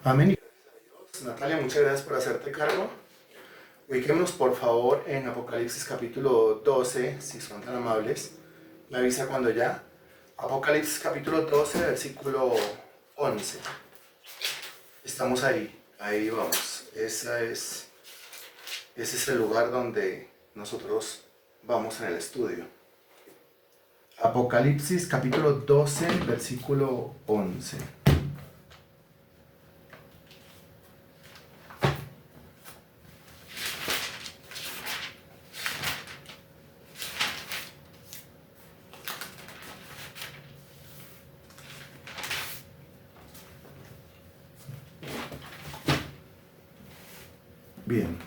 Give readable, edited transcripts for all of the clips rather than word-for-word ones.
Amén. Natalia, muchas gracias por hacerte cargo. Ubiquémonos por favor en Apocalipsis capítulo 12, si son tan amables. Me avisa cuando ya. Apocalipsis capítulo 12, versículo 11. Estamos ahí vamos. Ese es el lugar donde nosotros vamos en el estudio. Apocalipsis capítulo 12, versículo 11. Bien.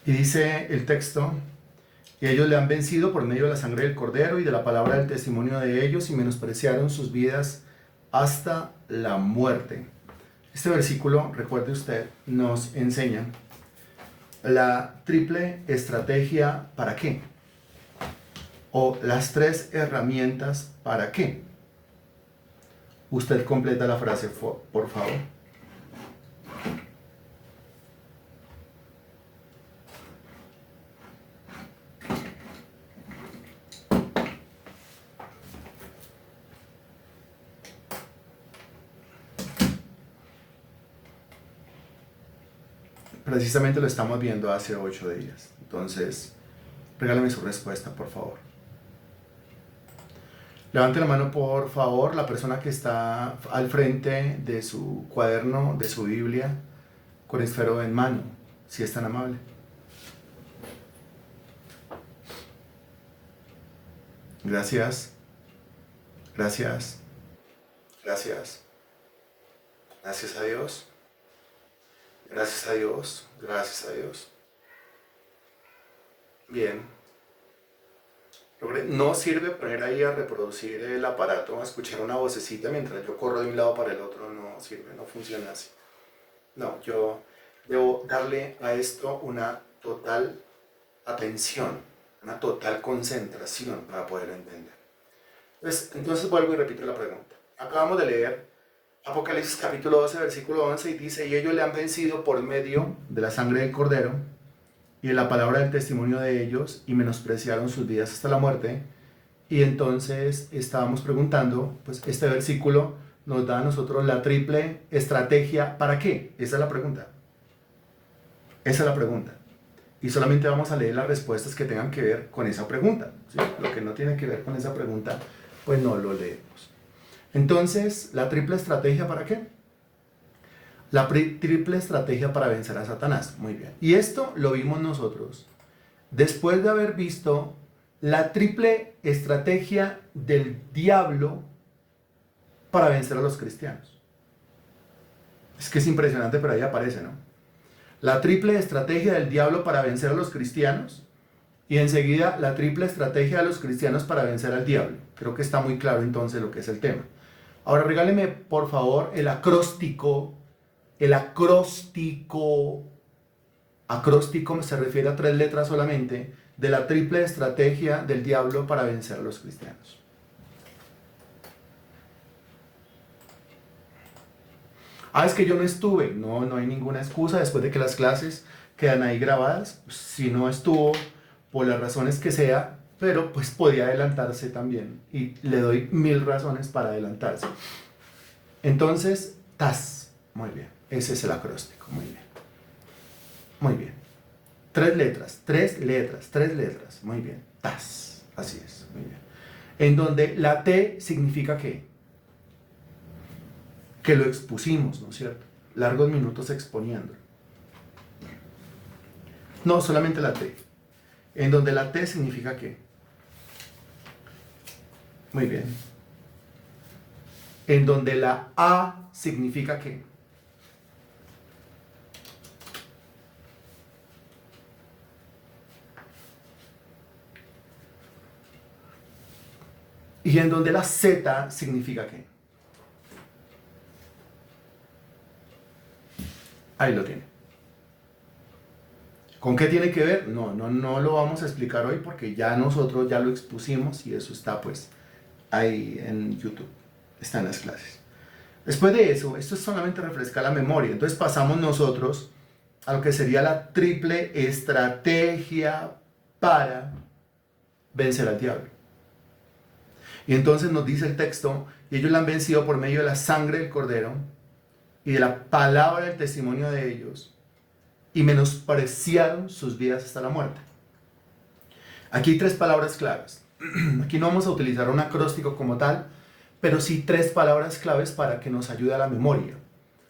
Y dice el texto, y ellos le han vencido por medio de la sangre del Cordero y de la palabra del testimonio de ellos y menospreciaron sus vidas hasta la muerte. Este versículo, recuerde usted, nos enseña la triple estrategia para qué, o las tres herramientas para qué. Usted completa la frase, por favor. Precisamente lo estamos viendo hace 8 días. Entonces, regálame su respuesta, por favor. Levante la mano, por favor, la persona que está al frente de su cuaderno, de su Biblia, con esfero en mano, si es tan amable. Gracias, gracias, gracias. Gracias a Dios, gracias a Dios, gracias a Dios. Bien. No sirve poner ahí a reproducir el aparato, a escuchar una vocecita mientras yo corro de un lado para el otro, no sirve, no funciona así. No, yo debo darle a esto una total atención, una total concentración para poder entender. Entonces vuelvo y repito la pregunta. Acabamos de leer Apocalipsis capítulo 12, versículo 11 y dice, y ellos le han vencido por medio de la sangre del Cordero y de la palabra del testimonio de ellos y menospreciaron sus vidas hasta la muerte. Y entonces estábamos preguntando, pues este versículo nos da a nosotros la triple estrategia, ¿para qué? Esa es la pregunta. Esa es la pregunta. Y solamente vamos a leer las respuestas que tengan que ver con esa pregunta, ¿sí? Lo que no tiene que ver con esa pregunta, pues no lo leemos. Entonces, ¿la triple estrategia para qué? La triple estrategia para vencer a Satanás. Muy bien. Y esto lo vimos nosotros después de haber visto la triple estrategia del diablo para vencer a los cristianos. Es que es impresionante, pero ahí aparece, ¿no? La triple estrategia del diablo para vencer a los cristianos y enseguida la triple estrategia de los cristianos para vencer al diablo. Creo que está muy claro entonces lo que es el tema. Ahora regáleme por favor el acróstico. El acróstico se refiere a 3 letras solamente de la triple estrategia del diablo para vencer a los cristianos. Ah, es que yo no estuve. No, no hay ninguna excusa después de que las clases quedan ahí grabadas. Si no estuvo, por las razones que sea, pero pues podía adelantarse también. Y le doy 1000 razones para adelantarse. Entonces, TAS. Muy bien. Ese es el acróstico. Muy bien. Muy bien. 3 letras, 3 letras, 3 letras. Muy bien. TAS. Así es. Muy bien. En donde la T significa ¿qué? Que lo expusimos, ¿no es cierto? Largos minutos exponiéndolo. No, solamente la T. En donde la T significa ¿qué? Muy bien. En donde la A significa ¿qué? Y en donde la Z significa ¿qué? Ahí lo tiene. ¿Con qué tiene que ver? No lo vamos a explicar hoy porque ya nosotros ya lo expusimos y eso está pues ahí en YouTube. Están las clases. Después de eso, esto es solamente refrescar la memoria. Entonces pasamos nosotros a lo que sería la triple estrategia para vencer al diablo. Y entonces nos dice el texto, y ellos la han vencido por medio de la sangre del Cordero y de la palabra del testimonio de ellos, y menospreciaron sus vidas hasta la muerte. Aquí hay 3 palabras claves. Aquí no vamos a utilizar un acróstico como tal, pero sí 3 palabras claves para que nos ayude a la memoria.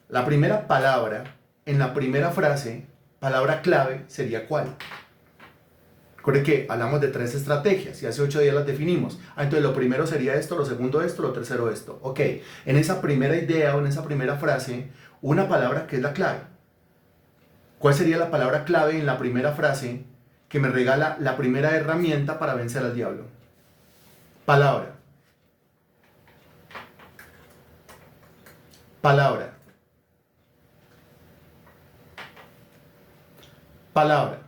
La primera palabra, en la primera frase, palabra clave, sería ¿cuál? Recuerde que hablamos de 3 estrategias y hace 8 días las definimos. Entonces lo primero sería esto, lo segundo esto, lo tercero esto. Ok, en esa primera idea o en esa primera frase, una palabra que es la clave. ¿Cuál sería la palabra clave en la primera frase que me regala la primera herramienta para vencer al diablo? Palabra. Palabra. Palabra.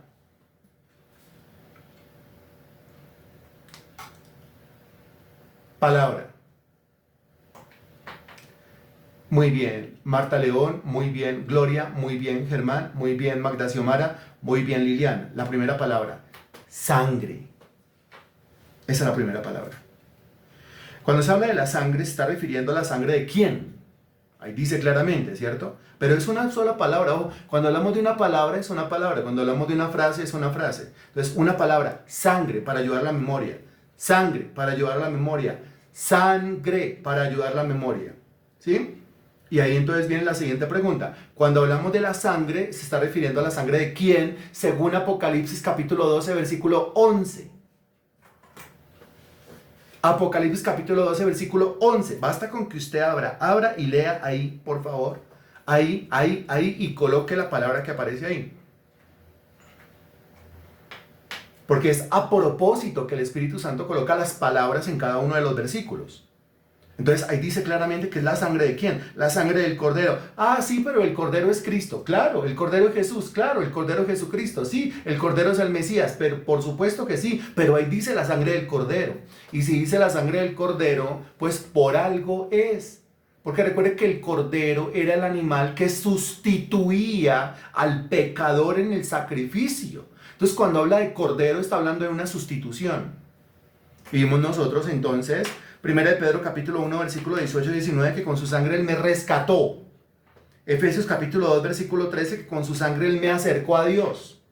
Palabra. Muy bien, Marta León, muy bien, Gloria, muy bien, Germán, muy bien, Magda Xiomara, muy bien, Liliana. La primera palabra, sangre. Esa es la primera palabra. Cuando se habla de la sangre, se está refiriendo a la sangre de quién. Ahí dice claramente, ¿cierto? Pero es una sola palabra. Ojo, cuando hablamos de una palabra, es una palabra. Cuando hablamos de una frase, es una frase. Entonces, una palabra, sangre, para ayudar a la memoria. Sangre, para ayudar a la memoria. Sangre, para ayudar a la memoria. ¿Sí? Y ahí entonces viene la siguiente pregunta. Cuando hablamos de la sangre, se está refiriendo a la sangre de quién, según Apocalipsis capítulo 12, versículo 11. Apocalipsis capítulo 12, versículo 11. Basta con que usted abra y lea ahí, por favor. Ahí, y coloque la palabra que aparece ahí. Porque es a propósito que el Espíritu Santo coloca las palabras en cada uno de los versículos. Entonces ahí dice claramente que es la sangre de quién, la sangre del Cordero. Ah, sí, pero el Cordero es Cristo, claro, el Cordero es Jesús, claro, el Cordero es Jesucristo, sí, el Cordero es el Mesías, pero por supuesto que sí, pero ahí dice la sangre del Cordero. Y si dice la sangre del Cordero, pues por algo es. Porque recuerde que el Cordero era el animal que sustituía al pecador en el sacrificio. Entonces cuando habla de Cordero está hablando de una sustitución. Y vimos nosotros entonces... Primera de Pedro capítulo 1 versículo 18 y 19 que con su sangre Él me rescató. Efesios capítulo 2 versículo 13 que con su sangre Él me acercó a Dios.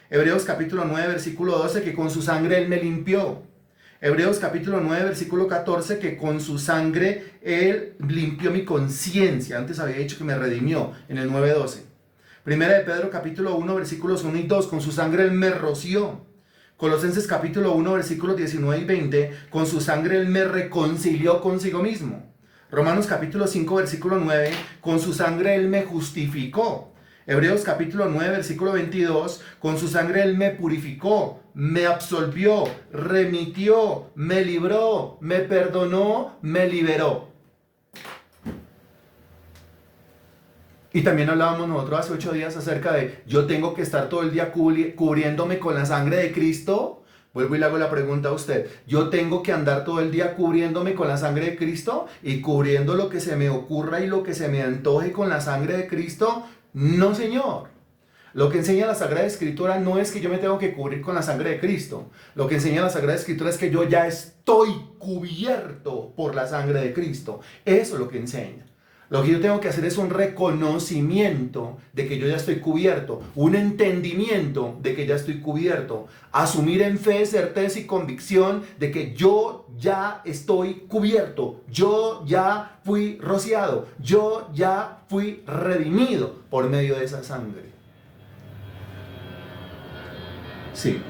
Hebreos capítulo 9 versículo 12 que con su sangre Él me limpió. Hebreos capítulo 9 versículo 14 que con su sangre Él limpió mi conciencia. Antes había dicho que me redimió en el 9:12. Primera de Pedro capítulo 1 versículos 1 y 2 con su sangre Él me roció. Colosenses capítulo 1 versículos 19 y 20, con su sangre Él me reconcilió consigo mismo. Romanos capítulo 5 versículo 9, con su sangre Él me justificó. Hebreos capítulo 9 versículo 22, con su sangre Él me purificó, me absolvió, remitió, me libró, me perdonó, me liberó. Y también hablábamos nosotros hace 8 días acerca de yo tengo que estar todo el día cubriéndome con la sangre de Cristo. Vuelvo y le hago la pregunta a usted. Yo tengo que andar todo el día cubriéndome con la sangre de Cristo y cubriendo lo que se me ocurra y lo que se me antoje con la sangre de Cristo. No, señor. Lo que enseña la Sagrada Escritura no es que yo me tengo que cubrir con la sangre de Cristo. Lo que enseña la Sagrada Escritura es que yo ya estoy cubierto por la sangre de Cristo. Eso es lo que enseña. Lo que yo tengo que hacer es un reconocimiento de que yo ya estoy cubierto, un entendimiento de que ya estoy cubierto, asumir en fe, certeza y convicción de que yo ya estoy cubierto, yo ya fui rociado, yo ya fui redimido por medio de esa sangre. Sí,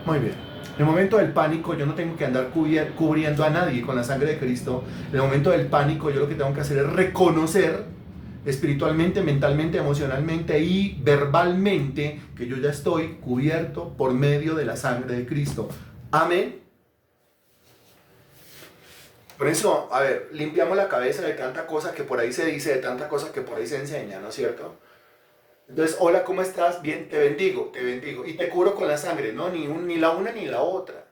muy bien. En el momento del pánico yo no tengo que andar cubriendo a nadie con la sangre de Cristo. En el momento del pánico yo lo que tengo que hacer es reconocer espiritualmente, mentalmente, emocionalmente y verbalmente que yo ya estoy cubierto por medio de la sangre de Cristo. Amén. Por eso, a ver, limpiamos la cabeza de tanta cosa que por ahí se dice, de tanta cosa que por ahí se enseña, ¿no es cierto? Entonces, hola, ¿cómo estás? Bien, te bendigo, y te cubro con la sangre, ¿no? Ni la una ni la otra.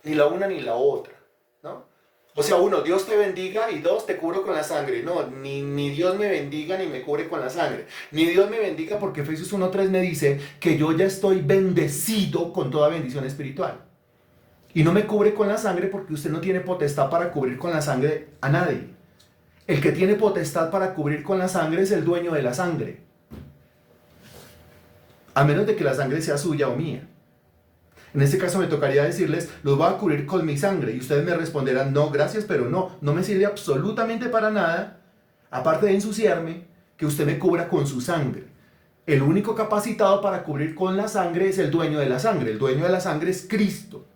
Ni la una ni la otra, ¿no? O sea, uno, Dios te bendiga y dos, te cubro con la sangre. No, ni Dios me bendiga ni me cubre con la sangre. Ni Dios me bendiga porque Efesios 1:3 me dice que yo ya estoy bendecido con toda bendición espiritual. Y no me cubre con la sangre porque usted no tiene potestad para cubrir con la sangre a nadie. El que tiene potestad para cubrir con la sangre es el dueño de la sangre. A menos de que la sangre sea suya o mía. En este caso me tocaría decirles, los voy a cubrir con mi sangre. Y ustedes me responderán, no, gracias, pero no me sirve absolutamente para nada, aparte de ensuciarme, que usted me cubra con su sangre. El único capacitado para cubrir con la sangre es el dueño de la sangre. El dueño de la sangre es Cristo.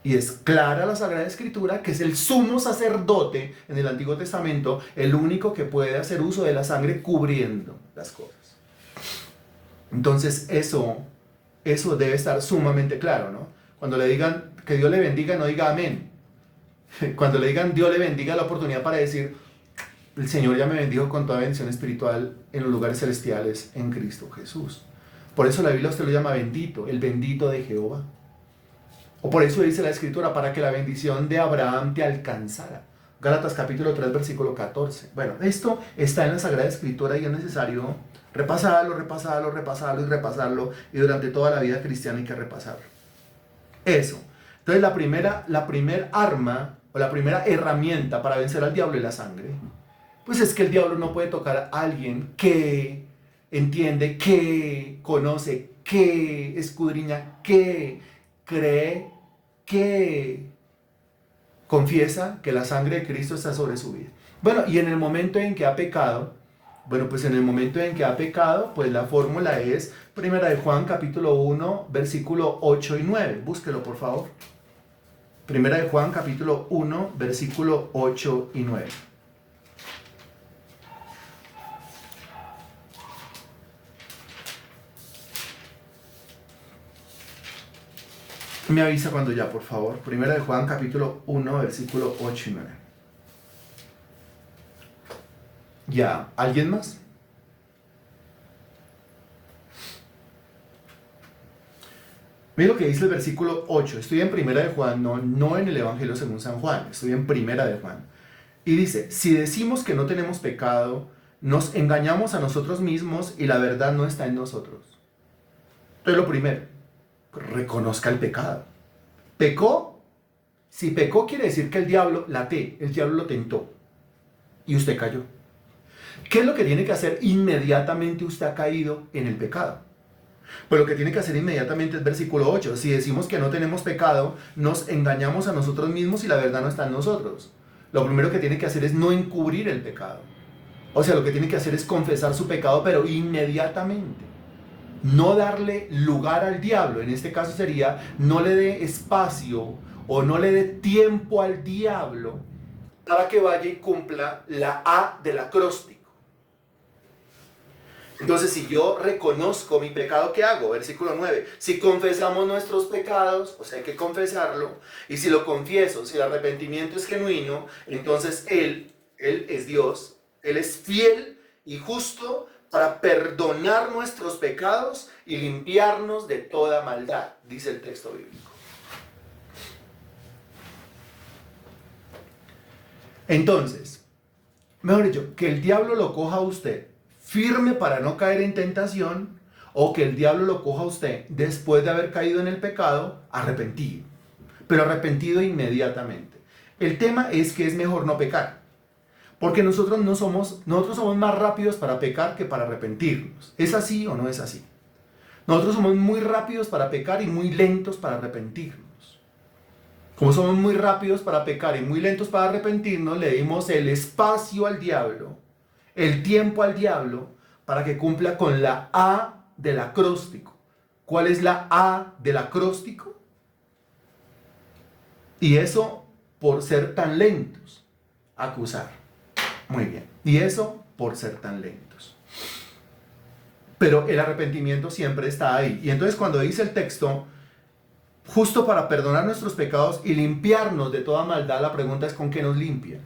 Y es clara la Sagrada Escritura que es el sumo sacerdote en el Antiguo Testamento, el único que puede hacer uso de la sangre cubriendo las cosas. Entonces eso debe estar sumamente claro, ¿no? Cuando le digan que Dios le bendiga, no diga amén. Cuando le digan Dios le bendiga, la oportunidad para decir, el Señor ya me bendijo con toda bendición espiritual en los lugares celestiales en Cristo Jesús. Por eso la Biblia usted lo llama bendito, el bendito de Jehová. O por eso dice la Escritura, para que la bendición de Abraham te alcanzara. Gálatas capítulo 3, versículo 14. Bueno, esto está en la Sagrada Escritura y es necesario repasarlo y repasarlo. Y durante toda la vida cristiana hay que repasarlo. Eso. Entonces la primera arma o la primera herramienta para vencer al diablo es la sangre. Pues es que el diablo no puede tocar a alguien que entiende, que conoce, que escudriña, que cree, que confiesa que la sangre de Cristo está sobre su vida. Bueno, y en el momento en que ha pecado, pues la fórmula es 1 de Juan capítulo 1, versículo 8 y 9. Búsquelo, por favor. 1 de Juan capítulo 1, versículo 8 y 9. Me avisa cuando ya, por favor. 1 de Juan capítulo 1, versículo 8 y 9. ¿Ya? ¿Alguien más? Mira lo que dice el versículo 8. Estoy en 1 de Juan, no en el Evangelio según San Juan. Estoy en 1 de Juan. Y dice, si decimos que no tenemos pecado, nos engañamos a nosotros mismos y la verdad no está en nosotros. Entonces lo primero, reconozca el pecado. ¿Pecó? Si pecó quiere decir que el diablo lo tentó y usted cayó. ¿Qué es lo que tiene que hacer inmediatamente usted ha caído en el pecado? Pues lo que tiene que hacer inmediatamente es versículo 8. Si decimos que no tenemos pecado, nos engañamos a nosotros mismos y la verdad no está en nosotros. Lo primero que tiene que hacer es no encubrir el pecado. O sea, lo que tiene que hacer es confesar su pecado, pero inmediatamente. No darle lugar al diablo. En este caso sería, no le dé espacio o no le dé tiempo al diablo para que vaya y cumpla la A del acróstico. Entonces, si yo reconozco mi pecado, ¿qué hago? Versículo 9. Si confesamos nuestros pecados, o sea, hay que confesarlo, y si lo confieso, si el arrepentimiento es genuino, entonces Él es Dios, Él es fiel y justo para perdonar nuestros pecados y limpiarnos de toda maldad, dice el texto bíblico. Entonces, mejor dicho, que el diablo lo coja a usted firme para no caer en tentación, o que el diablo lo coja a usted después de haber caído en el pecado, arrepentido, pero arrepentido inmediatamente. El tema es que es mejor no pecar, porque nosotros somos más rápidos para pecar que para arrepentirnos. ¿Es así o no es así? Nosotros somos muy rápidos para pecar y muy lentos para arrepentirnos. Como somos muy rápidos para pecar y muy lentos para arrepentirnos, le dimos el espacio al diablo, el tiempo al diablo, para que cumpla con la A del acróstico. ¿Cuál es la A del acróstico? Y eso por ser tan lentos. Acusar. Muy bien. Y eso por ser tan lentos. Pero el arrepentimiento siempre está ahí. Y entonces cuando dice el texto, justo para perdonar nuestros pecados y limpiarnos de toda maldad, la pregunta es ¿con qué nos limpia?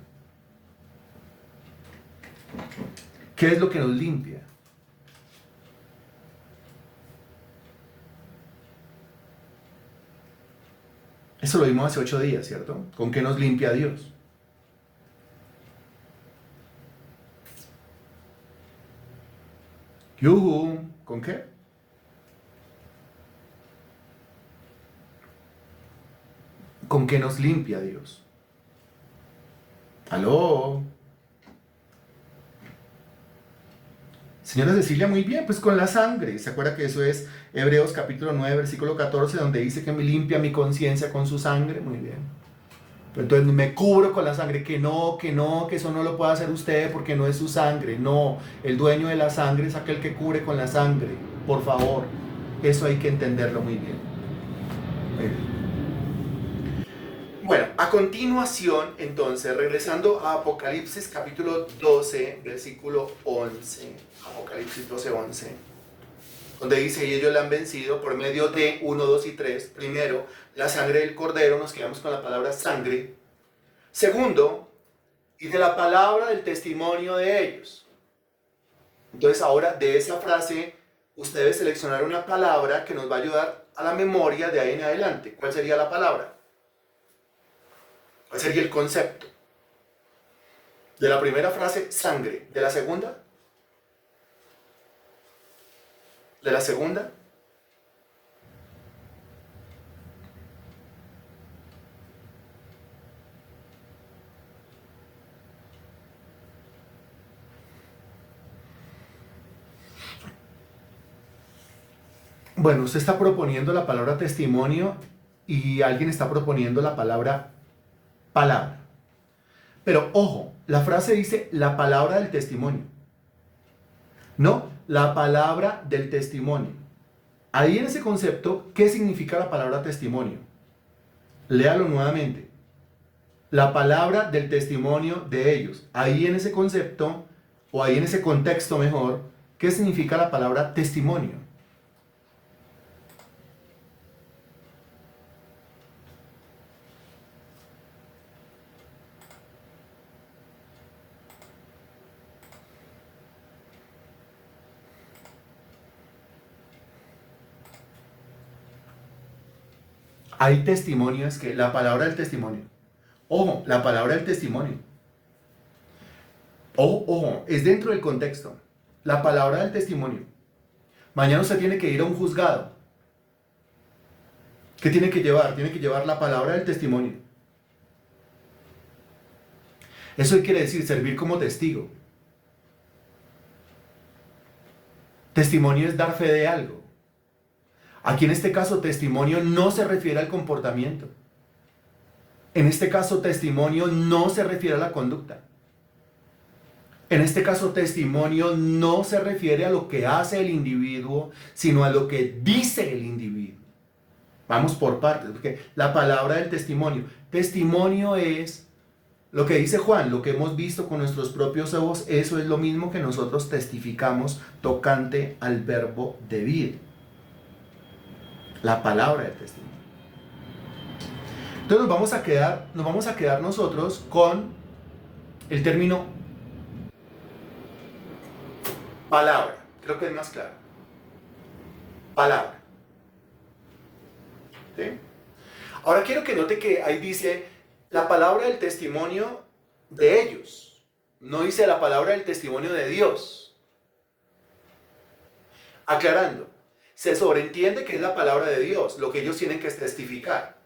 ¿Qué es lo que nos limpia? Eso lo vimos hace 8 días, ¿cierto? ¿Con qué nos limpia Dios? Yuhu, ¿con qué? ¿Con qué nos limpia Dios? ¿Aló? Señora Cecilia, muy bien, pues con la sangre. ¿Se acuerda que eso es Hebreos capítulo 9, versículo 14, donde dice que me limpia mi conciencia con su sangre? Muy bien. Entonces me cubro con la sangre, que eso no lo puede hacer usted porque no es su sangre. No, el dueño de la sangre es aquel que cubre con la sangre. Por favor, eso hay que entenderlo muy bien. Muy bien. Bueno, a continuación, entonces, regresando a Apocalipsis capítulo 12, versículo 11. Apocalipsis 12, 11. Donde dice, y ellos la han vencido por medio de 1, 2 y 3. Primero, la sangre del cordero, nos quedamos con la palabra sangre. Segundo, y de la palabra del testimonio de ellos. Entonces ahora de esa frase, usted debe seleccionar una palabra que nos va a ayudar a la memoria de ahí en adelante. ¿Cuál sería la palabra? ¿Cuál sería el concepto? De la primera frase, sangre. De la segunda. De la segunda. Bueno, usted está proponiendo la palabra testimonio y alguien está proponiendo la palabra palabra. Pero ojo, la frase dice la palabra del testimonio. No, la palabra del testimonio. Ahí en ese concepto, ¿qué significa la palabra testimonio? Léalo nuevamente. La palabra del testimonio de ellos. Ahí en ese concepto, o ahí en ese contexto mejor, ¿qué significa la palabra testimonio? Hay testimonios que la palabra del testimonio. Ojo, la palabra del testimonio. Ojo, ojo, es dentro del contexto. La palabra del testimonio. Mañana usted tiene que ir a un juzgado. ¿Qué tiene que llevar? Tiene que llevar la palabra del testimonio. Eso quiere decir servir como testigo. Testimonio es dar fe de algo. Aquí en este caso testimonio no se refiere al comportamiento. En este caso testimonio no se refiere a la conducta. En este caso testimonio no se refiere a lo que hace el individuo, sino a lo que dice el individuo. Vamos por partes, porque la palabra del testimonio. Testimonio es lo que dice Juan, lo que hemos visto con nuestros propios ojos, eso es lo mismo que nosotros testificamos tocante al verbo de vida. La palabra del testimonio. Entonces nos vamos a quedar nosotros con el término palabra. Creo que es más claro. Palabra. ¿Sí? Ahora quiero que note que ahí dice la palabra del testimonio de ellos. No dice la palabra del testimonio de Dios. Aclarando, se sobreentiende que es la palabra de Dios, lo que ellos tienen que testificar.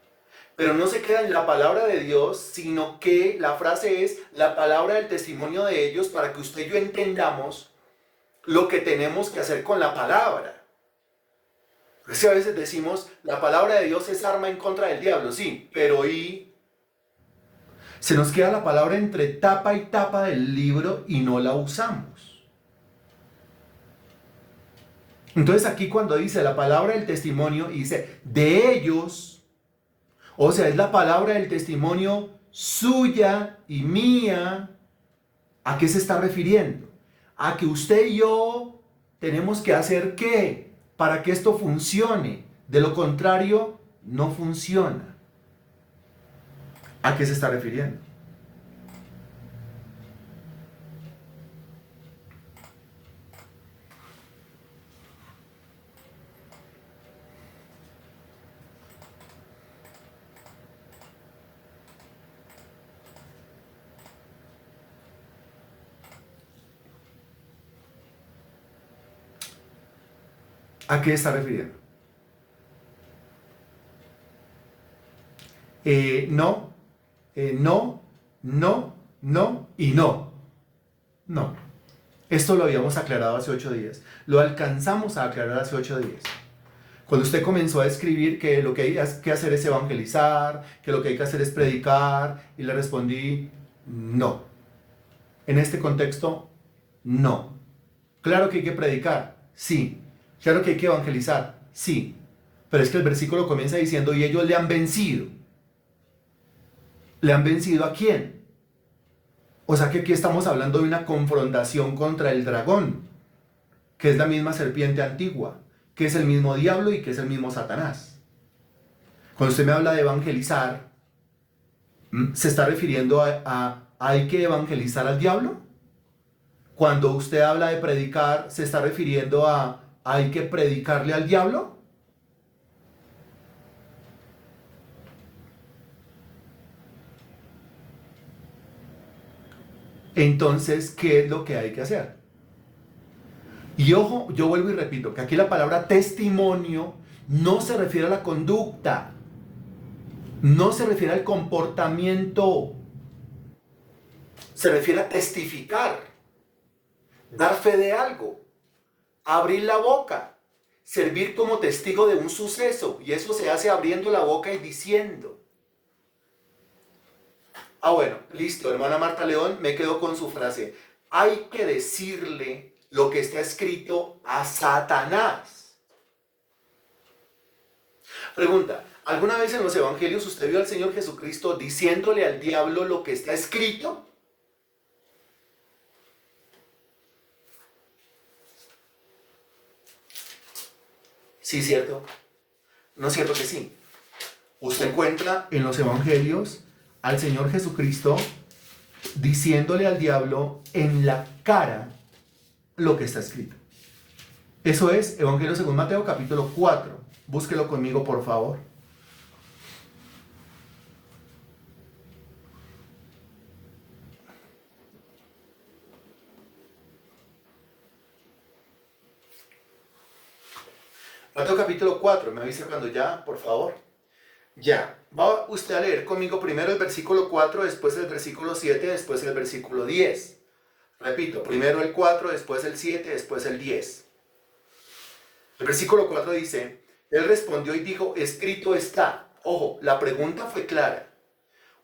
Pero no se queda en la palabra de Dios, sino que la frase es la palabra del testimonio de ellos para que usted y yo entendamos lo que tenemos que hacer con la palabra. Es que a veces decimos, la palabra de Dios es arma en contra del diablo, sí, pero se nos queda la palabra entre tapa y tapa del libro y no la usamos. Entonces aquí cuando dice la palabra del testimonio y dice de ellos, o sea, es la palabra del testimonio suya y mía, ¿a qué se está refiriendo? A que usted y yo tenemos que hacer ¿qué? Para que esto funcione. De lo contrario, no funciona. ¿A qué se está refiriendo? ¿A qué está refiriendo? No, no, no, no y no. No. Esto lo habíamos aclarado hace 8 días. Lo alcanzamos a aclarar hace 8 días. Cuando usted comenzó a escribir que lo que hay que hacer es evangelizar, que lo que hay que hacer es predicar, y le respondí, no. En este contexto, no. Claro que hay que predicar, sí. Claro que hay que evangelizar, sí. Pero es que el versículo comienza diciendo, y ellos le han vencido. ¿Le han vencido a quién? O sea que aquí estamos hablando de una confrontación contra el dragón, que es la misma serpiente antigua, que es el mismo diablo y que es el mismo Satanás. Cuando usted me habla de evangelizar, ¿se está refiriendo a hay que evangelizar al diablo? Cuando usted habla de predicar, ¿se está refiriendo a hay que predicarle al diablo? Entonces, ¿qué es lo que hay que hacer? Y ojo, yo vuelvo y repito, que aquí la palabra testimonio no se refiere a la conducta, no se refiere al comportamiento, se refiere a testificar, dar fe de algo, abrir la boca, servir como testigo de un suceso, y eso se hace abriendo la boca y diciendo. Ah, bueno, listo, hermana Marta León, me quedo con su frase. Hay que decirle lo que está escrito a Satanás. Pregunta, ¿alguna vez en los evangelios usted vio al Señor Jesucristo diciéndole al diablo lo que está escrito? Sí, ¿cierto? ¿No es cierto que sí? Usted encuentra en los evangelios al Señor Jesucristo diciéndole al diablo en la cara lo que está escrito. Eso es Evangelio según Mateo capítulo 4. Búsquelo conmigo, por favor. Mateo capítulo 4, me avisa cuando ya, por favor. Ya, va usted a leer conmigo primero el versículo 4, después el versículo 7, después el versículo 10. Repito, primero el 4, después el 7, después el 10. El versículo 4 dice, él respondió y dijo, escrito está. Ojo, la pregunta fue clara.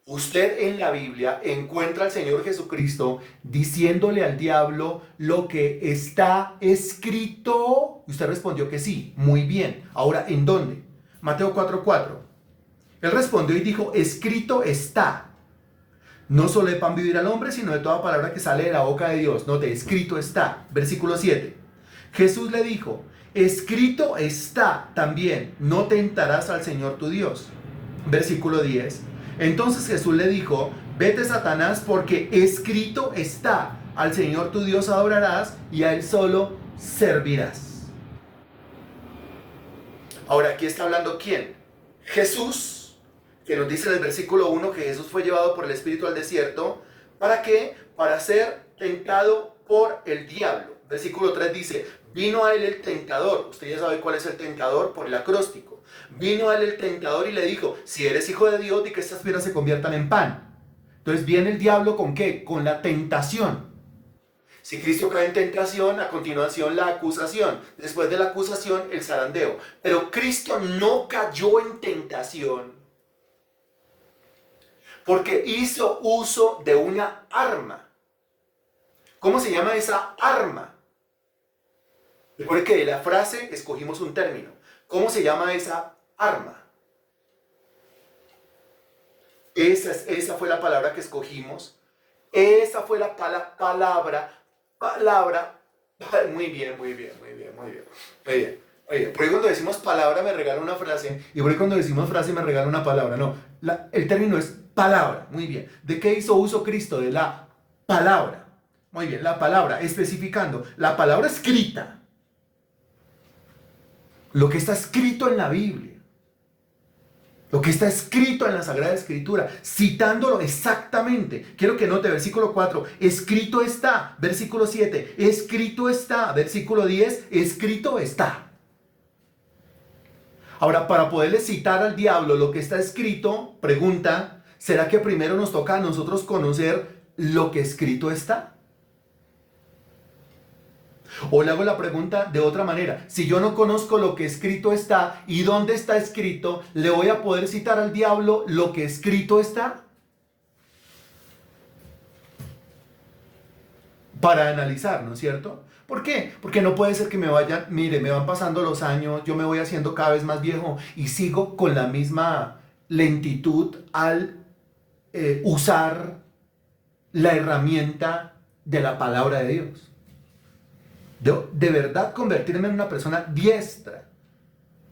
Usted en la Biblia encuentra al Señor Jesucristo diciéndole al diablo lo que está escrito. Y usted respondió que sí, muy bien. Ahora, ¿en dónde? Mateo 4:4. Él respondió y dijo, escrito está. No solo de pan vivir al hombre, sino de toda palabra que sale de la boca de Dios. Note, escrito está. Versículo 7. Jesús le dijo, escrito está también, no tentarás al Señor tu Dios. Versículo 10. Entonces Jesús le dijo, vete Satanás, porque escrito está, al Señor tu Dios adorarás y a Él solo servirás. Ahora, aquí está hablando ¿quién? Jesús, que nos dice en el versículo 1 que Jesús fue llevado por el Espíritu al desierto. ¿Para qué? Para ser tentado por el diablo. Versículo 3 dice, vino a él el tentador. Usted ya sabe cuál es el tentador por el acróstico. Vino a él el tentador y le dijo, si eres hijo de Dios, di que estas piedras se conviertan en pan. Entonces viene el diablo ¿con qué? Con la tentación. Si Cristo cae en tentación, a continuación la acusación. Después de la acusación, el zarandeo. Pero Cristo no cayó en tentación porque hizo uso de una arma. ¿Cómo se llama esa arma? Recuerde que de la frase escogimos un término. ¿Cómo se llama esa arma? Esa fue la palabra que escogimos. Esa fue la palabra. Muy bien. Por ahí cuando decimos palabra me regala una frase, y por ahí cuando decimos frase me regala una palabra. No, el término es palabra. Muy bien. ¿De qué hizo uso Cristo? De la palabra. Muy bien, la palabra, especificando, la palabra escrita. Lo que está escrito en la Biblia. Lo que está escrito en la Sagrada Escritura, citándolo exactamente. Quiero que note versículo 4, escrito está. Versículo 7, escrito está. Versículo 10, escrito está. Ahora, para poderle citar al diablo lo que está escrito, pregunta, ¿será que primero nos toca a nosotros conocer lo que escrito está? O le hago la pregunta de otra manera. Si yo no conozco lo que escrito está y dónde está escrito, ¿le voy a poder citar al diablo lo que escrito está? Para analizar, ¿no es cierto? ¿Por qué? Porque no puede ser que me vayan, mire, me van pasando los años, yo me voy haciendo cada vez más viejo y sigo con la misma lentitud al usar la herramienta de la palabra de Dios. De verdad convertirme en una persona diestra,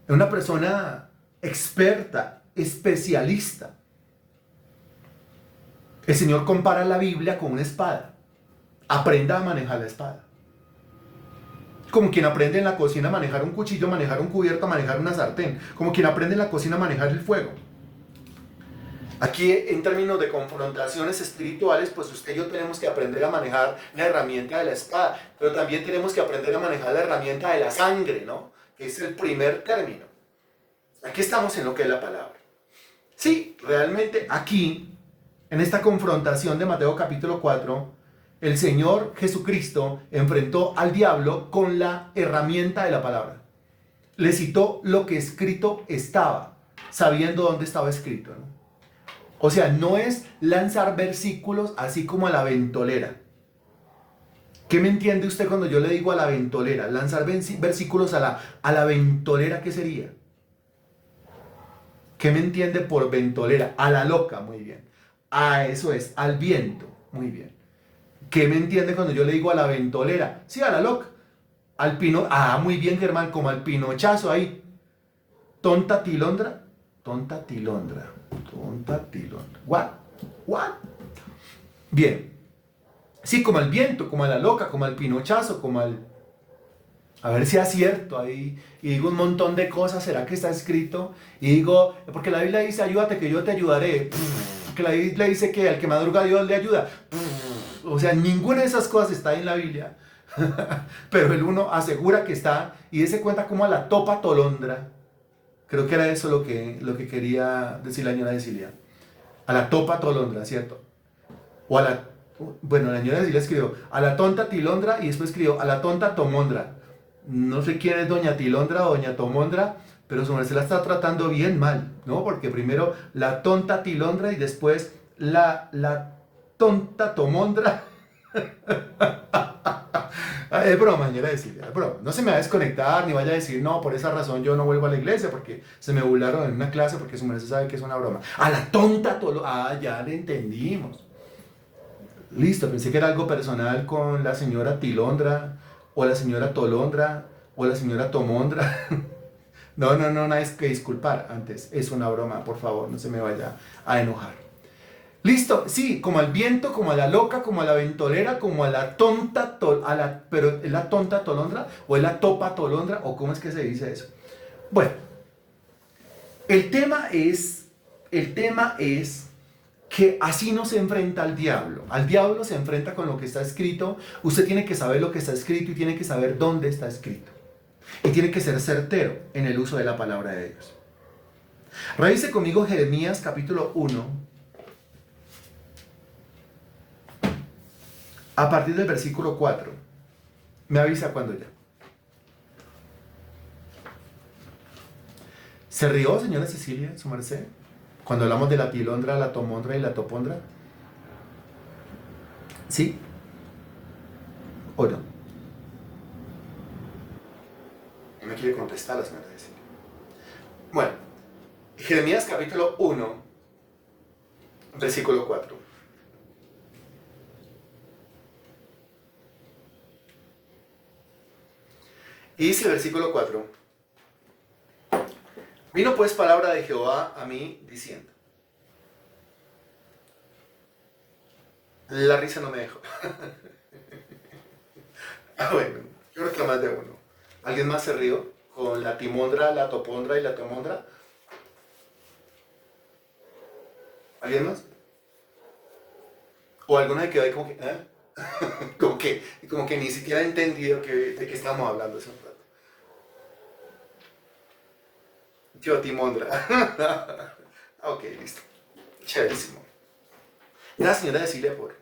en una persona experta, especialista. El Señor compara la Biblia con una espada. Aprenda a manejar la espada. Como quien aprende en la cocina a manejar un cuchillo, a manejar un cubierto, a manejar una sartén. Como quien aprende en la cocina a manejar el fuego. Aquí en términos de confrontaciones espirituales, pues usted y yo tenemos que aprender a manejar la herramienta de la espada, pero también tenemos que aprender a manejar la herramienta de la sangre, ¿no? Que es el primer término. Aquí estamos en lo que es la palabra. Sí, realmente aquí, en esta confrontación de Mateo capítulo 4, el Señor Jesucristo enfrentó al diablo con la herramienta de la palabra. Le citó lo que escrito estaba, sabiendo dónde estaba escrito, ¿no? O sea, no es lanzar versículos así como a la ventolera. ¿Qué me entiende usted cuando yo le digo a la ventolera? Lanzar versículos a la ventolera, ¿qué sería? ¿Qué me entiende por ventolera? A la loca, muy bien. Ah, eso es, al viento, muy bien. ¿Qué me entiende cuando yo le digo a la ventolera? Sí, a la loca. Al pino, muy bien, Germán, como al pinochazo ahí. Tonta tilondra, tonta tilondra, tonta tilondra. What? Bien. Sí, como al viento, como a la loca, como al pinochazo, como al... A ver si acierto ahí. Y digo un montón de cosas, ¿será que está escrito? Y digo, porque la Biblia dice, ayúdate que yo te ayudaré. Que la Biblia dice que al que madruga Dios le ayuda. O sea, ninguna de esas cosas está en la Biblia. Pero el uno asegura que está y se cuenta como a la topa tolondra. Creo que era eso lo que quería decir la señora Cecilia. A la topa tolondra, ¿cierto? O a la... Bueno, la señora Cecilia escribió a la tonta tilondra y después escribió a la tonta tomondra. No sé quién es doña Tilondra o doña Tomondra, pero su merced la está tratando bien mal, ¿no? Porque primero la tonta Tilondra y después la tonta Tomondra. Es broma, señora Cecilia, es broma. No se me va a desconectar ni vaya a decir, no, por esa razón yo no vuelvo a la iglesia porque se me burlaron en una clase porque su merced sabe que es una broma. A la tonta ya le entendimos. Listo, pensé que era algo personal con la señora Tilondra o la señora Tolondra o la señora Tomondra. No, nada es que disculpar. Antes es una broma, por favor, no se me vaya a enojar. Listo, sí, como al viento, como a la loca, como a la ventolera, como a la tonta, pero ¿es la tonta tolondra o es la topa tolondra o cómo es que se dice eso? Bueno, el tema es que así no se enfrenta al diablo. Al diablo se enfrenta con lo que está escrito. Usted tiene que saber lo que está escrito y tiene que saber dónde está escrito. Y tiene que ser certero en el uso de la palabra de Dios. Revise conmigo Jeremías capítulo 1. A partir del versículo 4. Me avisa cuando ya. ¿Se rió, señora Cecilia, su merced? Cuando hablamos de la tilondra, la tomondra y la topondra. ¿Sí? ¿O no? No me quiere contestar la señora Cecilia. Bueno, Jeremías capítulo 1, versículo 4. Y dice el versículo 4. Vino pues palabra de Jehová a mí diciendo. La risa no me dejó. Bueno, yo creo que más de uno. ¿Alguien más se rió con la timondra, la topondra y la tomondra? ¿Alguien más? ¿O alguna que quedó ahí como que, como que ni siquiera he entendido de qué estamos hablando hace un rato? Tío Timondra. Ok, listo. Chéverísimo. Gracias, señora Cecilia, por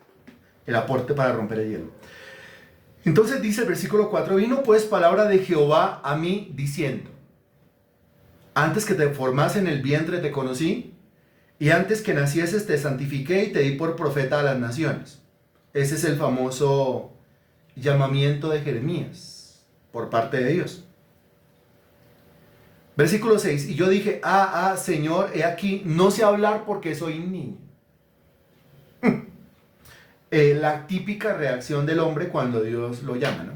el aporte para romper el hielo. Entonces dice el versículo 4, vino pues palabra de Jehová a mí diciendo, antes que te formase en el vientre te conocí, y antes que nacieses te santifiqué y te di por profeta a las naciones. Ese es el famoso llamamiento de Jeremías por parte de Dios. Versículo 6, y yo dije, Señor, he aquí, no sé hablar porque soy niño. La típica reacción del hombre cuando Dios lo llama, ¿no?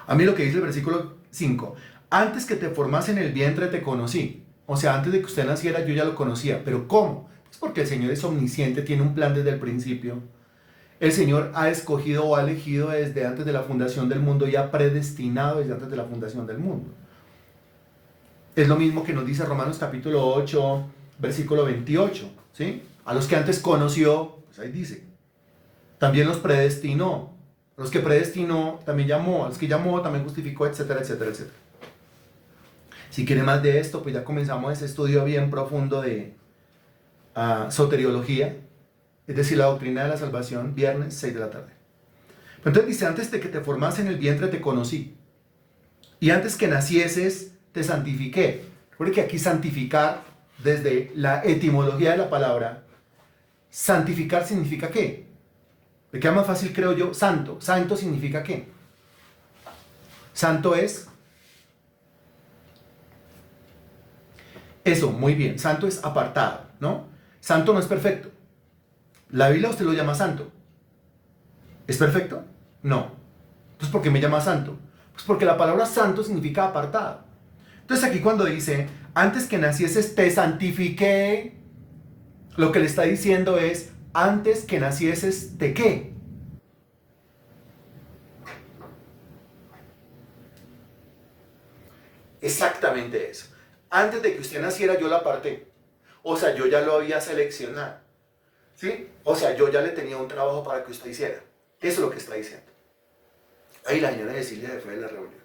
A mí lo que dice el versículo 5, antes que te formase en el vientre te conocí. O sea, antes de que usted naciera yo ya lo conocía. ¿Pero cómo? Pues porque el Señor es omnisciente, tiene un plan desde el principio. El Señor ha escogido o ha elegido desde antes de la fundación del mundo y ha predestinado desde antes de la fundación del mundo. Es lo mismo que nos dice Romanos capítulo 8, versículo 28, ¿sí? A los que antes conoció, pues ahí dice, también los predestinó. A los que predestinó, también llamó. A los que llamó, también justificó, etcétera, etcétera, etcétera. Si quiere más de esto, pues ya comenzamos ese estudio bien profundo de soteriología, es decir, la doctrina de la salvación, viernes 6 de la tarde. Entonces dice, antes de que te formase en el vientre te conocí, y antes que nacieses te santifiqué. Porque aquí santificar, desde la etimología de la palabra, santificar significa ¿qué? Me queda más fácil, creo yo, santo. ¿Santo significa qué? Santo es eso, muy bien. Santo es apartado, ¿no? Santo no es perfecto. La Biblia usted lo llama santo. ¿Es perfecto? No. Entonces, ¿por qué me llama santo? Pues porque la palabra santo significa apartado. Entonces aquí cuando dice, antes que nacieses te santifiqué, lo que le está diciendo es, antes que nacieses, ¿de qué? Exactamente eso. Antes de que usted naciera, yo lo aparté. O sea, yo ya lo había seleccionado. ¿Sí? O sea, yo ya le tenía un trabajo para que usted hiciera. Eso es lo que está diciendo. Ahí la señora Cecilia se fue de la reunión.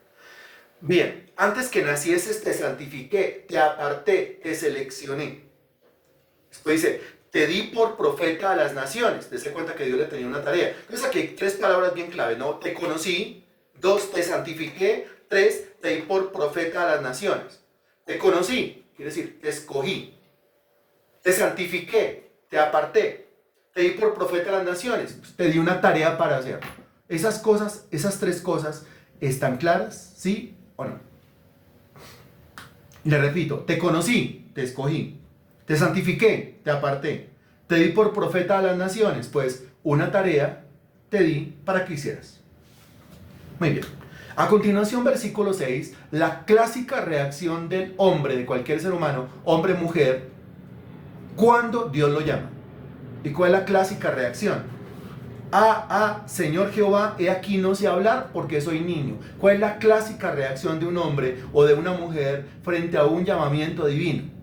Bien, antes que nacieses te santifiqué, te aparté, te seleccioné. Después dice, te di por profeta a las naciones. Dese cuenta que Dios le tenía una tarea. Entonces aquí hay 3 palabras bien clave, ¿no? Te conocí, 2, te santifiqué, 3, te di por profeta a las naciones. Te conocí, quiere decir, te escogí. Te santifiqué, te aparté, te di por profeta a las naciones. Te di una tarea para hacer. Esas cosas, esas 3 cosas, ¿están claras? ¿Sí o no? Le repito, te conocí, te escogí. Te santifiqué, te aparté, te di por profeta a las naciones, pues una tarea te di para que hicieras. Muy bien. A continuación, versículo 6, la clásica reacción del hombre, de cualquier ser humano, hombre, mujer, cuando Dios lo llama. ¿Y cuál es la clásica reacción? Señor Jehová, he aquí no sé hablar porque soy niño. ¿Cuál es la clásica reacción de un hombre o de una mujer frente a un llamamiento divino?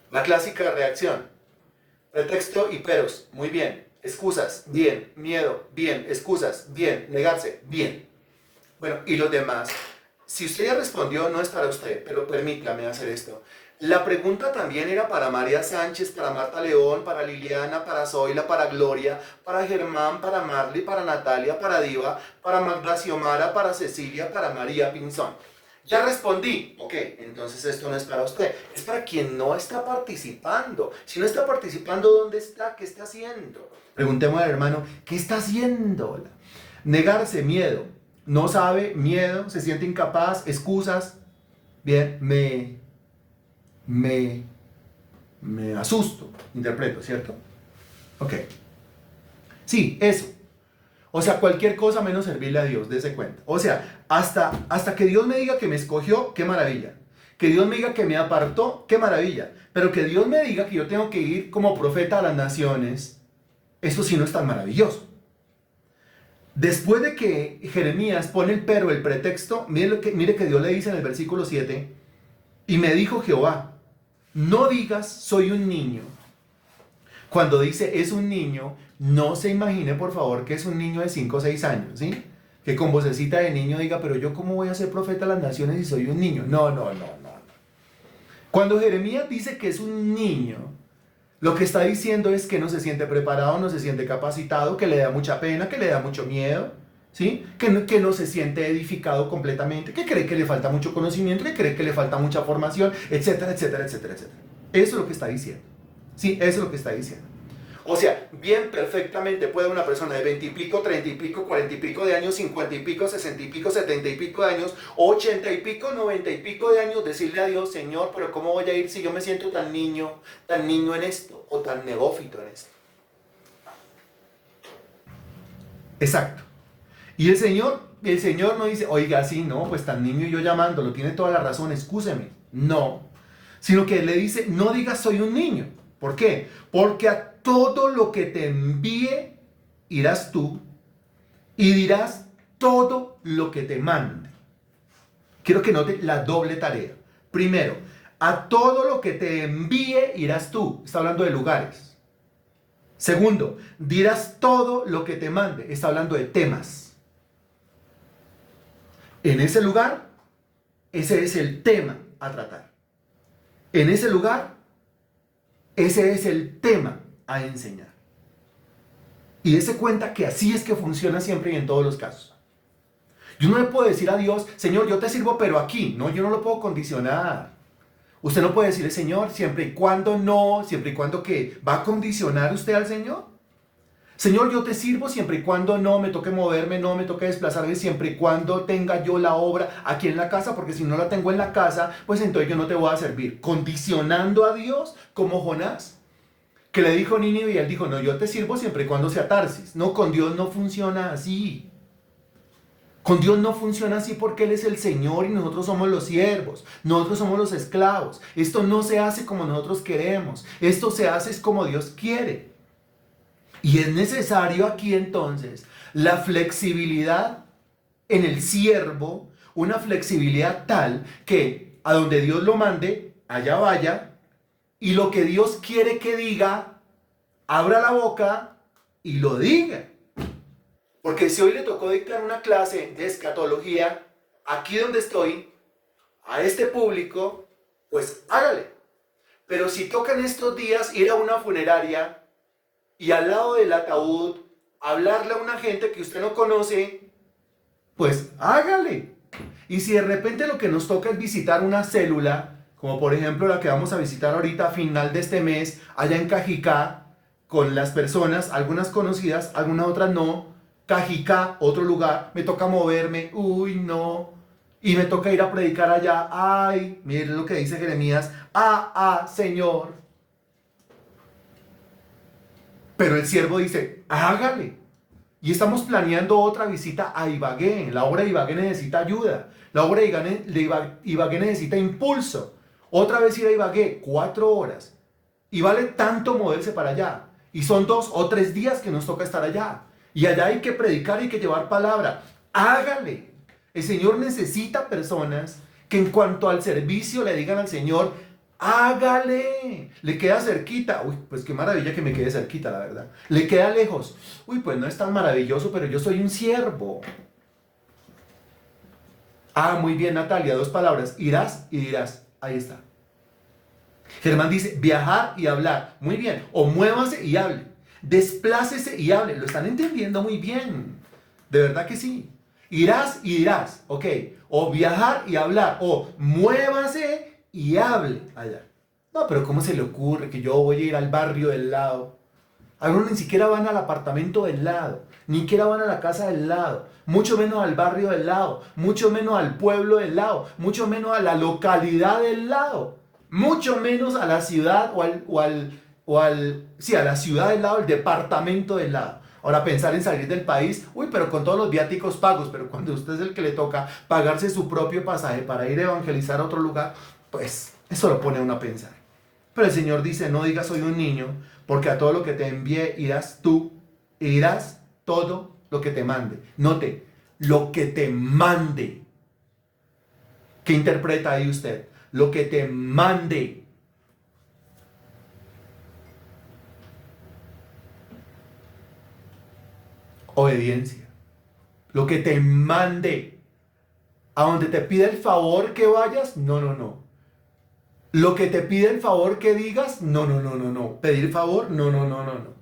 La clásica reacción. Pretexto y peros. Muy bien. Excusas. Bien. Miedo. Bien. Excusas. Bien. Negarse. Bien. Bueno, y los demás. Si usted ya respondió, no es para usted, pero permítame hacer esto. La pregunta también era para María Sánchez, para Marta León, para Liliana, para Zoila, para Gloria, para Germán, para Marley, para Natalia, para Diva, para Magda Xiomara, para Cecilia, para María Pinzón. Ya respondí. Ok, entonces esto no es para usted. Es para quien no está participando. Si no está participando, ¿dónde está? ¿Qué está haciendo? Preguntemos al hermano, ¿qué está haciendo? Negarse, miedo. No sabe, miedo, se siente incapaz, excusas. Bien, me asusto, interpreto, ¿cierto? Ok. Sí, eso. O sea, cualquier cosa menos servirle a Dios, dése cuenta. O sea, hasta que Dios me diga que me escogió, qué maravilla. Que Dios me diga que me apartó, qué maravilla. Pero que Dios me diga que yo tengo que ir como profeta a las naciones, eso sí no es tan maravilloso. Después de que Jeremías pone el pero, el pretexto, mire que Dios le dice en el versículo 7, Y me dijo Jehová, no digas soy un niño. Cuando dice es un niño, no se imagine por favor que es un niño de 5 o 6 años, ¿sí? Que con vocecita de niño diga, pero yo cómo voy a ser profeta de las naciones si soy un niño. No, no, no, no. Cuando Jeremías dice que es un niño, lo que está diciendo es que no se siente preparado, no se siente capacitado, que le da mucha pena, que le da mucho miedo, ¿sí? Que no se siente edificado completamente, que cree que le falta mucho conocimiento, que cree que le falta mucha formación, etcétera, etcétera, etcétera, etcétera. Eso es lo que está diciendo. Sí, eso es lo que está diciendo. O sea, bien perfectamente puede una persona de 20 y pico, 30 y pico, 40 y pico de años, 50 y pico, 60 y pico, 70 y pico de años, 80 y pico, 90 y pico de años, decirle a Dios, Señor, pero ¿cómo voy a ir si yo me siento tan niño en esto, o tan neófito en esto? Exacto. Y el Señor no dice, oiga, sí, no, pues tan niño y yo llamándolo, tiene toda la razón, excúseme. No. Sino que Él le dice, no digas soy un niño. ¿Por qué? Porque a todo lo que te envíe irás tú y dirás todo lo que te mande. Quiero que note la doble tarea. Primero, a todo lo que te envíe irás tú. Está hablando de lugares. Segundo, dirás todo lo que te mande. Está hablando de temas. En ese lugar, ese es el tema a tratar. En ese lugar, ese es el tema a enseñar. Y dése cuenta que así es que funciona siempre y en todos los casos. Yo no le puedo decir a Dios, Señor, yo te sirvo, pero aquí. No, yo no lo puedo condicionar. Usted no puede decirle, Señor, siempre y cuando no, siempre y cuando que va a condicionar usted al Señor. Señor, yo te sirvo siempre y cuando no me toque moverme, no me toque desplazarme, siempre y cuando tenga yo la obra aquí en la casa, porque si no la tengo en la casa, pues entonces yo no te voy a servir. Condicionando a Dios como Jonás, que le dijo a Nínive y él dijo, no, yo te sirvo siempre y cuando sea Tarsis. No, con Dios no funciona así. Con Dios no funciona así porque Él es el Señor y nosotros somos los siervos, nosotros somos los esclavos. Esto no se hace como nosotros queremos, esto se hace como Dios quiere. Y es necesario aquí entonces la flexibilidad en el siervo, una flexibilidad tal que a donde Dios lo mande, allá vaya, y lo que Dios quiere que diga, abra la boca y lo diga. Porque si hoy le tocó dictar una clase de escatología, aquí donde estoy, a este público, pues hágale. Pero si toca en estos días ir a una funeraria y al lado del ataúd hablarle a una gente que usted no conoce, pues hágale. Y si de repente lo que nos toca es visitar una célula, como por ejemplo la que vamos a visitar ahorita a final de este mes, allá en Cajicá, con las personas, algunas conocidas, algunas otras no, Cajicá, otro lugar, me toca moverme, uy no, y me toca ir a predicar allá, ay, miren lo que dice Jeremías, Señor. Pero el siervo dice, hágale. Y estamos planeando otra visita a Ibagué. La obra de Ibagué necesita ayuda. La obra de Ibagué necesita impulso. Otra vez ir a Ibagué, 4 horas. Y vale tanto moverse para allá. Y son 2 o 3 días que nos toca estar allá. Y allá hay que predicar, hay que llevar palabra. Hágale. El Señor necesita personas que en cuanto al servicio le digan al Señor, hágale. Le queda cerquita. Uy, pues qué maravilla que me quede cerquita, la verdad. Le queda lejos. Uy, pues no es tan maravilloso, pero yo soy un siervo. Muy bien, Natalia, 2 palabras. Irás y dirás. Ahí está. Germán dice, viajar y hablar. Muy bien. O muévase y hable. Desplácese y hable. Lo están entendiendo muy bien. De verdad que sí. Irás y dirás. Ok. O viajar y hablar. O muévase y hable allá. No, pero ¿cómo se le ocurre que yo voy a ir al barrio del lado? Algunos ni siquiera van al apartamento del lado, ni siquiera van a la casa del lado, mucho menos al barrio del lado, mucho menos al pueblo del lado, mucho menos a la localidad del lado, mucho menos a la ciudad a la ciudad del lado, el departamento del lado. Ahora pensar en salir del país, uy, pero con todos los viáticos pagos, pero cuando usted es el que le toca pagarse su propio pasaje para ir a evangelizar a otro lugar, pues eso lo pone a uno a pensar. Pero el Señor dice, no digas soy un niño, porque a todo lo que te envíe irás tú, e irás todo lo que te mande. Note, lo que te mande. ¿Qué interpreta ahí usted? lo que te mande. Obediencia. Lo que te mande. A donde te pide el favor que vayas, no, no, no. Lo que te pide el favor que digas, no, no, no, no, no. Pedir favor, no, no, no, no, no.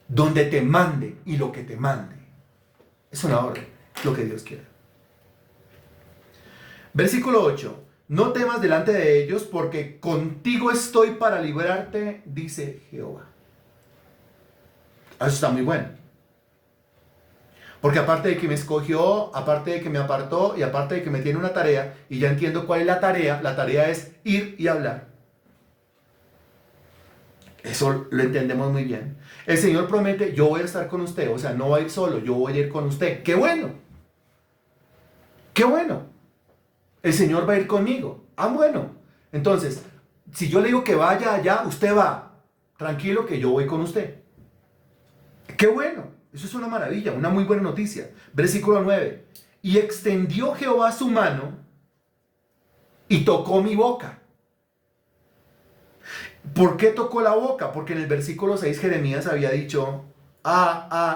Donde te mande y lo que te mande. Es una orden, lo que Dios quiere. Versículo 8. No temas delante de ellos, porque contigo estoy para librarte, dice Jehová. Eso está muy bueno. Porque aparte de que me escogió, aparte de que me apartó y aparte de que me tiene una tarea, y ya entiendo cuál es la tarea es ir y hablar. Eso lo entendemos muy bien. El Señor promete, yo voy a estar con usted, o sea, no va a ir solo, yo voy a ir con usted. ¡Qué bueno! ¡Qué bueno! El Señor va a ir conmigo. Ah, bueno. Entonces, si yo le digo que vaya allá, usted va. Tranquilo que yo voy con usted. ¡Qué bueno! Eso es una maravilla, una muy buena noticia. Versículo 9. Y extendió Jehová su mano y tocó mi boca. ¿Por qué tocó la boca? Porque en el versículo 6 Jeremías había dicho,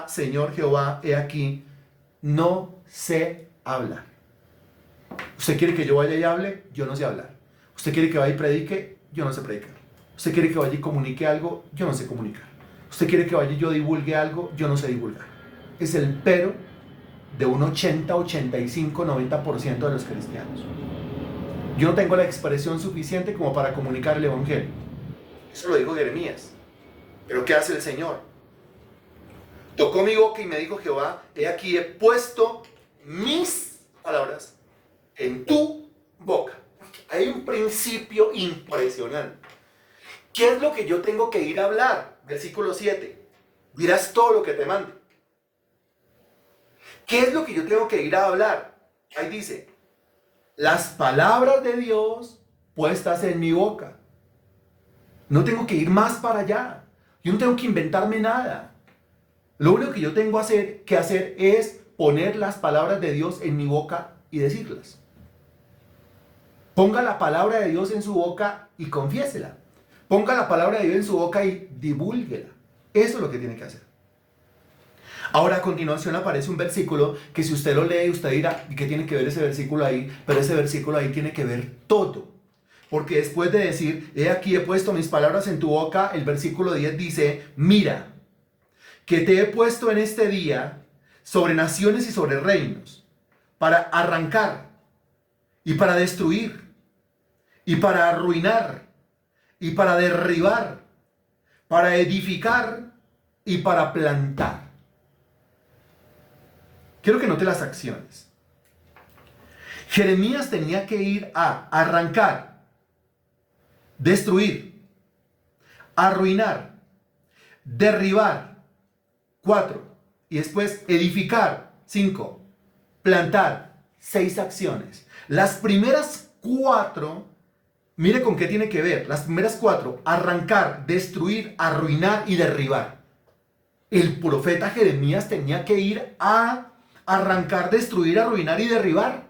Señor Jehová, he aquí, no sé hablar. ¿Usted quiere que yo vaya y hable? Yo no sé hablar. ¿Usted quiere que vaya y predique? Yo no sé predicar. ¿Usted quiere que vaya y comunique algo? Yo no sé comunicar. ¿Usted quiere que vaya y yo divulgue algo? Yo no sé divulgar. Es el pero de un 80, 85, 90% de los cristianos. Yo no tengo la expresión suficiente como para comunicar el evangelio. Eso lo dijo Jeremías. ¿Pero qué hace el Señor? Tocó mi boca y me dijo Jehová, he aquí he puesto mis palabras en tu boca. Hay un principio impresionante. ¿Qué es lo que yo tengo que ir a hablar? Versículo 7. Dirás todo lo que te mande. ¿Qué es lo que yo tengo que ir a hablar? Ahí dice, las palabras de Dios puestas en mi boca. No tengo que ir más para allá. Yo no tengo que inventarme nada. Lo único que yo tengo que hacer es poner las palabras de Dios en mi boca y decirlas. Ponga la palabra de Dios en su boca y confiésela. Ponga la palabra de Dios en su boca y divúlguela. Eso es lo que tiene que hacer. Ahora a continuación aparece un versículo que si usted lo lee, usted dirá, ¿y qué tiene que ver ese versículo ahí? Pero ese versículo ahí tiene que ver todo. Porque después de decir, he aquí he puesto mis palabras en tu boca, el versículo 10 dice, mira, que te he puesto en este día sobre naciones y sobre reinos, para arrancar y para destruir y para arruinar y para derribar, para edificar y para plantar. Quiero que note las acciones. Jeremías tenía que ir a arrancar, destruir, arruinar, derribar, 4, y después edificar, 5, plantar, 6 acciones. Las primeras 4, mire con qué tiene que ver. Las primeras 4, arrancar, destruir, arruinar y derribar. El profeta Jeremías tenía que ir a arrancar, destruir, arruinar y derribar.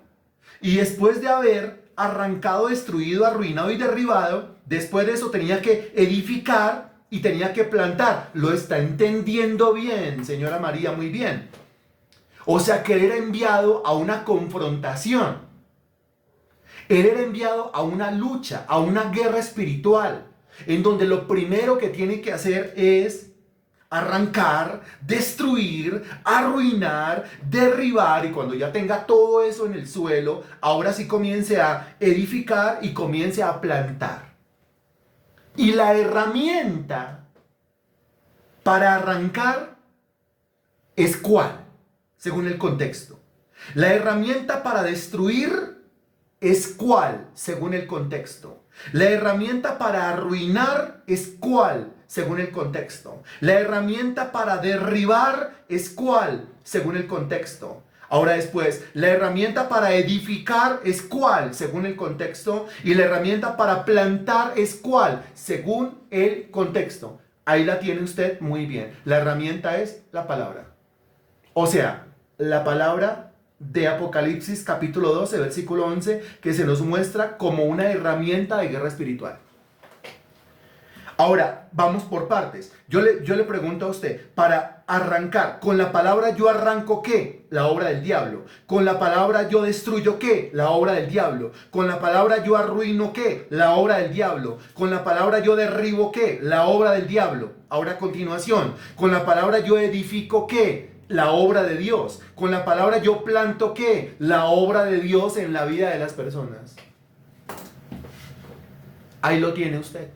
Y después de haber arrancado, destruido, arruinado y derribado, después de eso tenía que edificar y tenía que plantar. Lo está entendiendo bien, señora María, muy bien. O sea que él era enviado a una confrontación. Él era enviado a una lucha, a una guerra espiritual, en donde lo primero que tiene que hacer es arrancar, destruir, arruinar, derribar, y cuando ya tenga todo eso en el suelo, ahora sí comience a edificar y comience a plantar. Y la herramienta para arrancar es ¿cuál? Según el contexto. La herramienta para destruir es ¿cuál? Según el contexto. La herramienta para arruinar es ¿cuál? Según el contexto. La herramienta para derribar es ¿cuál? Según el contexto. Ahora después, la herramienta para edificar es ¿cuál? Según el contexto. Y la herramienta para plantar es ¿cuál? Según el contexto. Ahí la tiene usted muy bien. La herramienta es la palabra. O sea, la palabra de Apocalipsis capítulo 12, versículo 11, que se nos muestra como una herramienta de guerra espiritual. Ahora, vamos por partes. Yo le pregunto a usted, para arrancar, con la palabra yo arranco ¿qué? La obra del diablo. Con la palabra yo destruyo ¿qué? La obra del diablo. Con la palabra yo arruino ¿qué? La obra del diablo. Con la palabra yo derribo ¿qué? La obra del diablo. Ahora a continuación, con la palabra yo edifico ¿qué? La obra de Dios. Con la palabra yo planto ¿qué? La obra de Dios en la vida de las personas. Ahí lo tiene usted.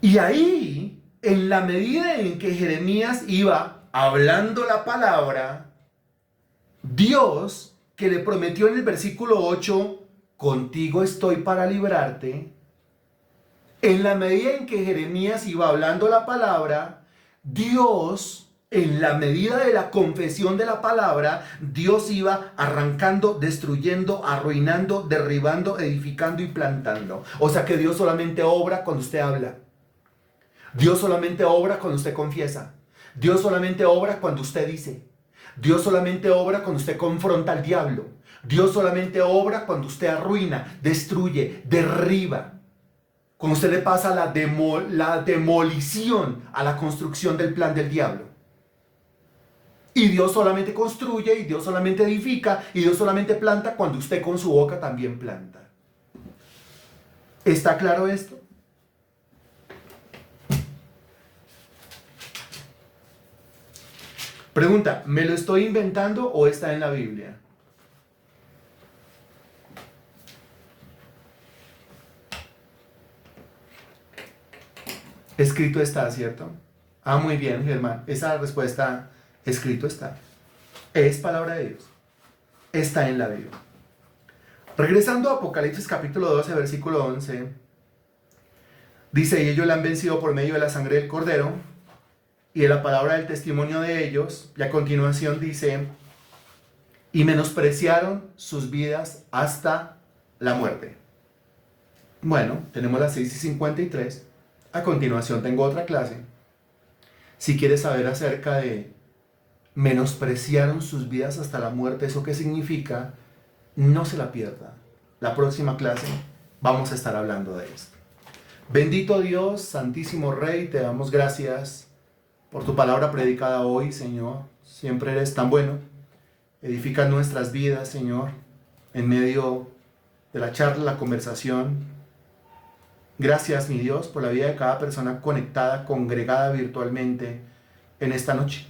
Y ahí, en la medida en que Jeremías iba hablando la palabra, Dios, que le prometió en el versículo 8, contigo estoy para librarte, en la medida en que Jeremías iba hablando la palabra, Dios, en la medida de la confesión de la palabra, Dios iba arrancando, destruyendo, arruinando, derribando, edificando y plantando. O sea que Dios solamente obra cuando usted habla. Dios solamente obra cuando usted confiesa. Dios solamente obra cuando usted dice. Dios solamente obra cuando usted confronta al diablo. Dios solamente obra cuando usted arruina, destruye, derriba. Cuando usted le pasa la demolición a la construcción del plan del diablo. Y Dios solamente construye, y Dios solamente edifica, y Dios solamente planta cuando usted con su boca también planta. ¿Está claro esto? Pregunta, ¿me lo estoy inventando o está en la Biblia? Escrito está, ¿cierto? Ah, muy bien, Germán. Esa respuesta, escrito está. Es palabra de Dios. Está en la Biblia. Regresando a Apocalipsis capítulo 12, versículo 11. Dice, y ellos la han vencido por medio de la sangre del Cordero y de la palabra del testimonio de ellos. Y a continuación dice, y menospreciaron sus vidas hasta la muerte. Bueno, tenemos las 6:53. A continuación tengo otra clase. Si quieres saber acerca de menospreciaron sus vidas hasta la muerte, ¿eso qué significa? No se la pierda. La próxima clase vamos a estar hablando de esto. Bendito Dios, Santísimo Rey, te damos gracias por tu palabra predicada hoy, Señor. Siempre eres tan bueno. Edifica nuestras vidas, Señor, en medio de la charla, la conversación. Gracias, mi Dios, por la vida de cada persona conectada, congregada virtualmente en esta noche.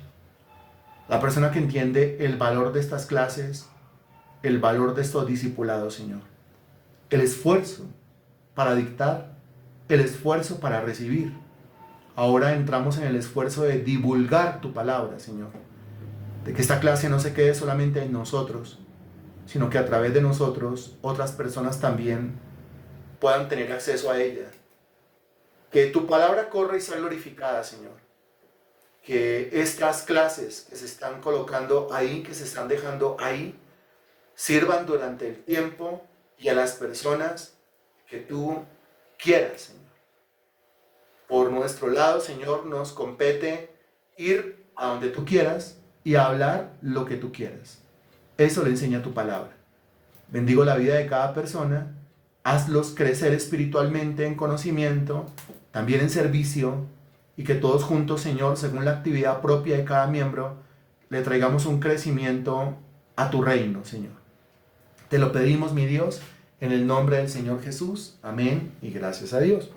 La persona que entiende el valor de estas clases, el valor de estos discipulados, Señor. El esfuerzo para dictar, el esfuerzo para recibir. Ahora entramos en el esfuerzo de divulgar tu palabra, Señor. De que esta clase no se quede solamente en nosotros, sino que a través de nosotros otras personas también puedan tener acceso a ella. Que tu palabra corra y sea glorificada, Señor. Que estas clases que se están colocando ahí, que se están dejando ahí, sirvan durante el tiempo y a las personas que tú quieras, Señor. Por nuestro lado, Señor, nos compete ir a donde tú quieras y a hablar lo que tú quieras. Eso le enseña tu palabra. Bendigo la vida de cada persona. Hazlos crecer espiritualmente en conocimiento, también en servicio, y que todos juntos, Señor, según la actividad propia de cada miembro, le traigamos un crecimiento a tu reino, Señor. Te lo pedimos, mi Dios, en el nombre del Señor Jesús. Amén y gracias a Dios.